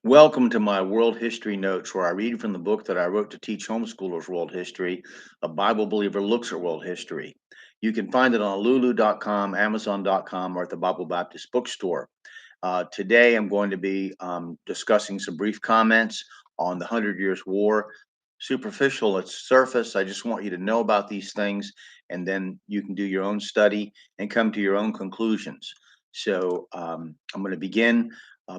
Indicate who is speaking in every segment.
Speaker 1: Welcome to my world history notes, where I read from the book that I wrote to teach homeschoolers world history. A Bible believer looks at world history. You can find it on lulu.com, amazon.com, or at the Bible Baptist bookstore. Today, I'm going to be discussing some brief comments on the Hundred Years' War. Superficial at surface. I just want you to know about these things, and then you can do your own study and come to your own conclusions. I'm going to begin.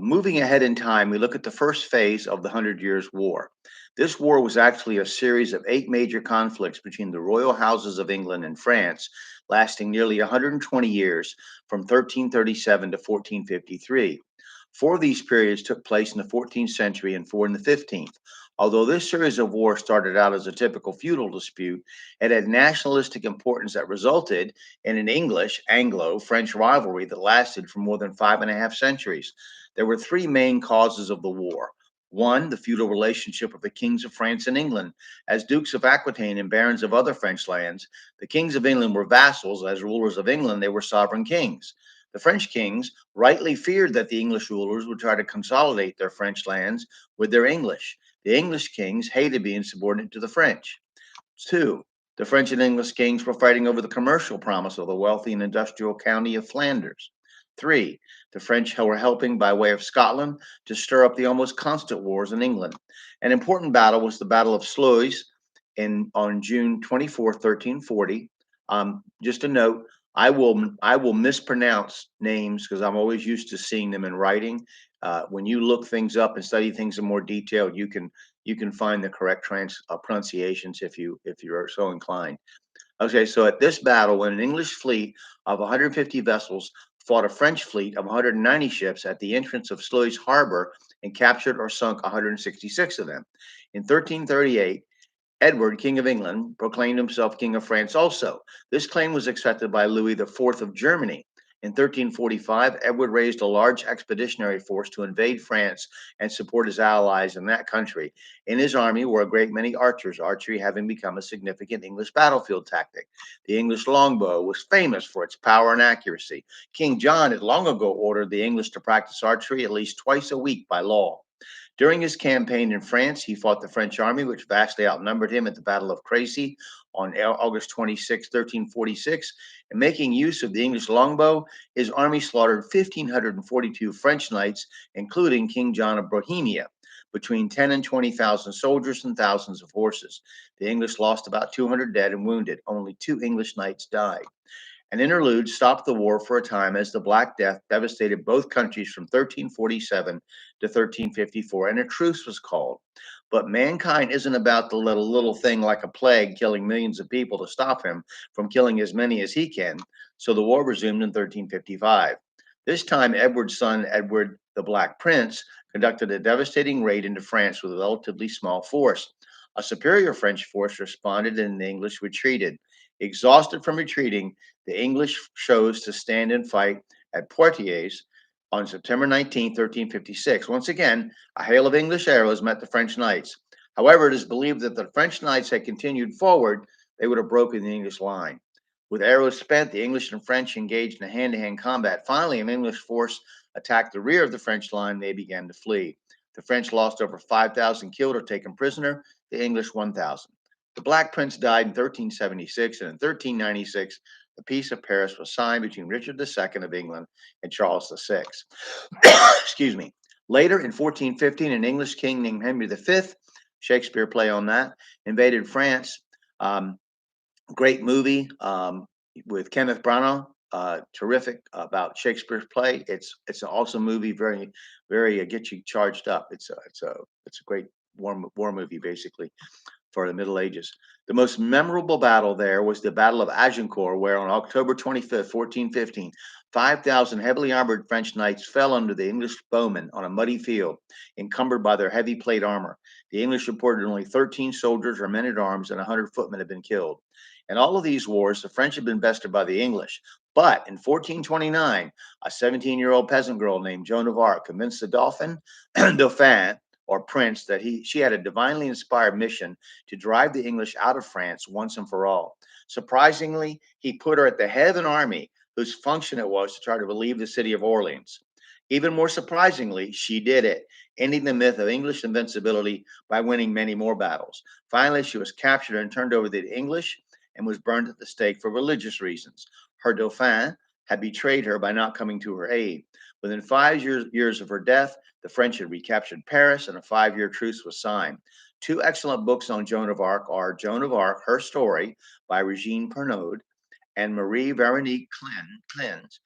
Speaker 1: Moving ahead in time, we look at the first phase of the Hundred Years' War. This war was actually a series of 8 major conflicts between the royal houses of England and France, lasting nearly 120 years, from 1337 to 1453. 4 of these periods took place in the 14th century and 4 in the 15th. Although this series of wars started out as a typical feudal dispute, it had nationalistic importance that resulted in an Anglo-French rivalry that lasted for more than 5.5 centuries. There were 3 main causes of the war. One, the feudal relationship of the kings of France and England. As dukes of Aquitaine and barons of other French lands, the kings of England were vassals. As rulers of England, they were sovereign kings. The French kings rightly feared that the English rulers would try to consolidate their French lands with their English. The English kings hated being subordinate to the French. 2, the French and English kings were fighting over the commercial promise of the wealthy and industrial county of Flanders. 3, the French were helping by way of Scotland to stir up the almost constant wars in England. An important battle was the Battle of Sluis on June 24, 1340. Just a note, I will mispronounce names because I'm always used to seeing them in writing. When you look things up and study things in more detail, you can find the correct pronunciations if you're so inclined. Okay, so at this battle, when an English fleet of 150 vessels fought a French fleet of 190 ships at the entrance of Sluis harbor and captured or sunk 166 of them. In 1338, Edward, King of England, proclaimed himself King of France also. This claim was accepted by Louis IV of Germany. In 1345, Edward raised a large expeditionary force to invade France and support his allies in that country. In his army were a great many archers, archery having become a significant English battlefield tactic. The English longbow was famous for its power and accuracy. King John had long ago ordered the English to practice archery at least twice a week by law. During his campaign in France, he fought the French army, which vastly outnumbered him at the Battle of Crécy on August 26, 1346. And making use of the English longbow, his army slaughtered 1,542 French knights, including King John of Bohemia, between 10 and 20,000 soldiers and thousands of horses. The English lost about 200 dead and wounded. Only 2 English knights died. An interlude stopped the war for a time as the Black Death devastated both countries from 1347 to 1354, and a truce was called. But mankind isn't about to let a little thing like a plague killing millions of people to stop him from killing as many as he can, so the war resumed in 1355. This time, Edward's son, Edward the Black Prince, conducted a devastating raid into France with a relatively small force. A superior French force responded and the English retreated. Exhausted from retreating, the English chose to stand and fight at Poitiers on September 19, 1356. Once again, a hail of English arrows met the French knights. However, it is believed that the French knights had continued forward, they would have broken the English line. With arrows spent, the English and French engaged in a hand-to-hand combat. Finally, an English force attacked the rear of the French line. They began to flee. The French lost over 5,000 killed or taken prisoner, the English 1,000. The Black Prince died in 1376, and in 1396, the Peace of Paris was signed between Richard II of England and Charles VI. Excuse me. Later, in 1415, an English king named Henry V, Shakespeare play on that, invaded France. Great movie with Kenneth Branagh. Terrific about Shakespeare's play. It's an awesome movie. Very get you charged up. It's a great war movie basically for the Middle Ages. The most memorable battle there was the Battle of Agincourt, where on October 25th, 1415, 5,000 heavily armored French knights fell under the English bowmen on a muddy field, encumbered by their heavy plate armor. The English reported only 13 soldiers or men at arms and 100 footmen had been killed. In all of these wars, the French had been bested by the English. But in 1429, a 17-year-old peasant girl named Joan of Arc convinced the Dauphin, or prince, that she had a divinely inspired mission to drive the English out of France once and for all. Surprisingly, he put her at the head of an army whose function it was to try to relieve the city of Orleans. Even more surprisingly, she did it, ending the myth of English invincibility by winning many more battles. Finally, she was captured and turned over to the English and was burned at the stake for religious reasons. Her dauphin had betrayed her by not coming to her aid. Within 5 years of her death, the French had recaptured Paris and a 5 year truce was signed. Two excellent books on Joan of Arc are Joan of Arc, Her Story by Regine Pernaud, and Marie Veronique Clean's,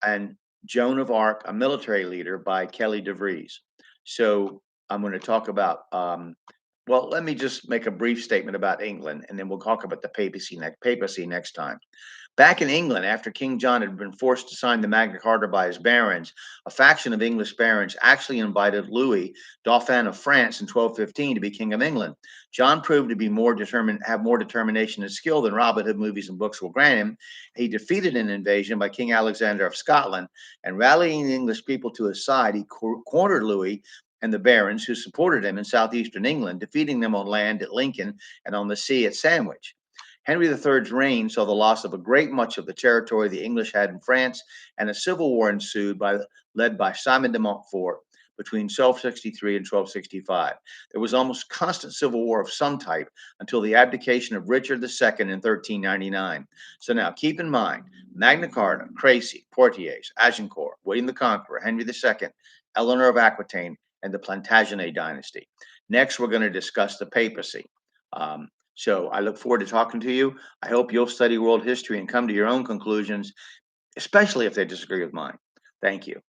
Speaker 1: and Joan of Arc, A Military Leader by Kelly DeVries. So I'm going to talk about, well, let me just make a brief statement about England, and then we'll talk about the papacy next time. Back in England, after King John had been forced to sign the Magna Carta by his barons, a faction of English barons actually invited Louis, Dauphin of France, in 1215 to be King of England. John proved to be have more determination and skill than Robin Hood movies and books will grant him. He defeated an invasion by King Alexander of Scotland, and rallying the English people to his side, he cornered Louis and the barons who supported him in southeastern England, defeating them on land at Lincoln and on the sea at Sandwich. Henry III's reign saw the loss of a great much of the territory the English had in France, and a civil war ensued led by Simon de Montfort between 1263 and 1265. There was almost constant civil war of some type until the abdication of Richard II in 1399. So now keep in mind, Magna Carta, Crecy, Poitiers, Agincourt, William the Conqueror, Henry II, Eleanor of Aquitaine, and the Plantagenet dynasty. Next, we're going to discuss the papacy. So I look forward to talking to you. I hope you'll study world history and come to your own conclusions, especially if they disagree with mine. Thank you.